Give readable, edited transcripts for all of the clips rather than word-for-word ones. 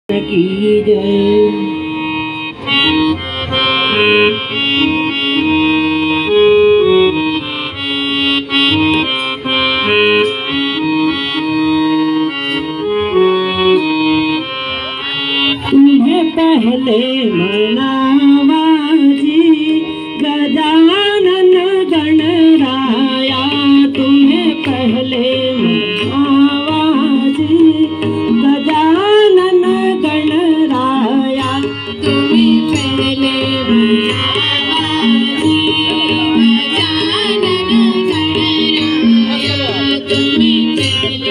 की जय। तुम्हें पहले मनावा जी गजानन गणराया, तुम्हें पहले मनावा जी गजानन गणराया, तुम्हें पहले मनावा जी गजानन गणराया, तुम्हें पहले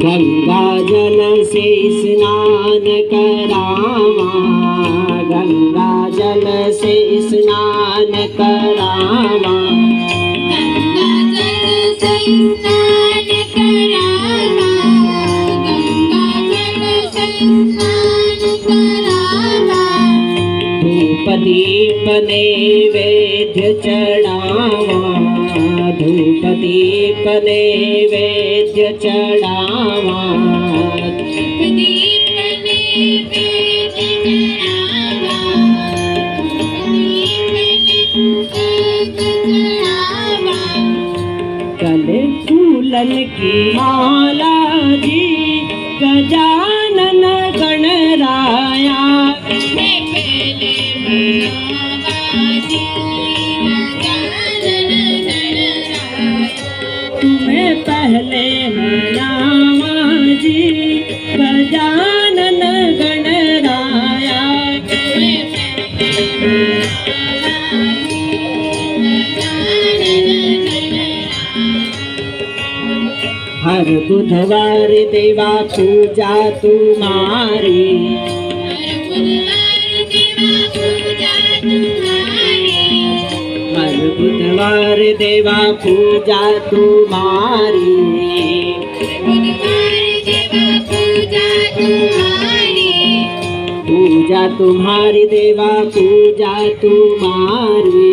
गंगा जल से स्नान करावा, गंगा जल से स्नान करावा, गंगा जल से स्नान करावा, गंगा जल से स्नान करावा, धूप दीप नैवेद्य चढ़ावा, धूप दीप नैवेद्य चढ़ावा, धूप दीप नैवेद्य चढ़ावा, धूप दीप चढ़ावा, गले फूलन की माला जी गजानन गणराया, तुम्हें पहले मनावा जी गजानन गणराया, तुम्हें पहले हर बुधवार देवा पूजा तुम्हारी, हर बुधवार देवा पूजा तुम्हारी, पूजा तुम्हारी देवा पूजा तुम्हारी,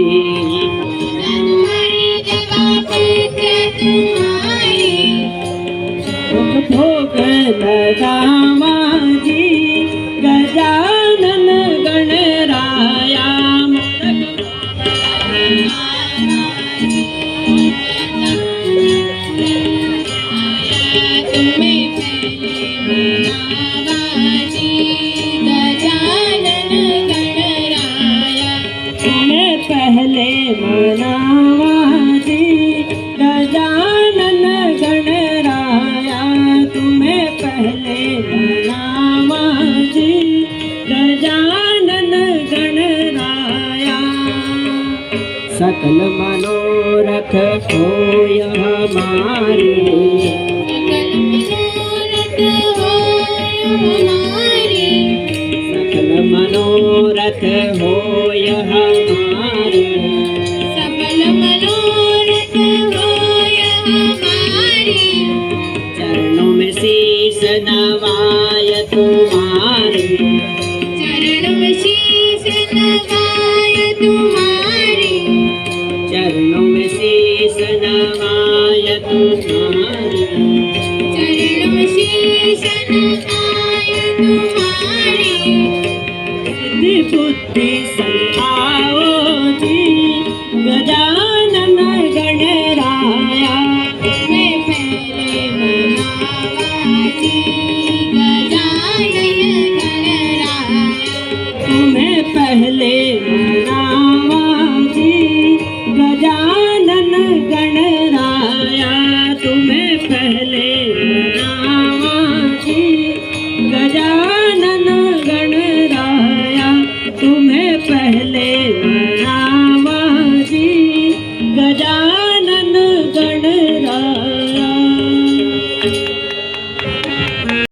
भोग लगावा जी गजानन गणराया, पहले मनावा जी गजानन गणराया, तुम्हें पहले मनावा जी गजानन गणराया, सकल मनोरथ होय हमारे, सकल मनोरथ होय हमारे, सकल मनोरथ होय हमारे, चरणों में शीश नवाय तुम्हारे, चरणों में शीश नवाय तुम्हारे, चरणों में शीश नवाय तुम्हारे,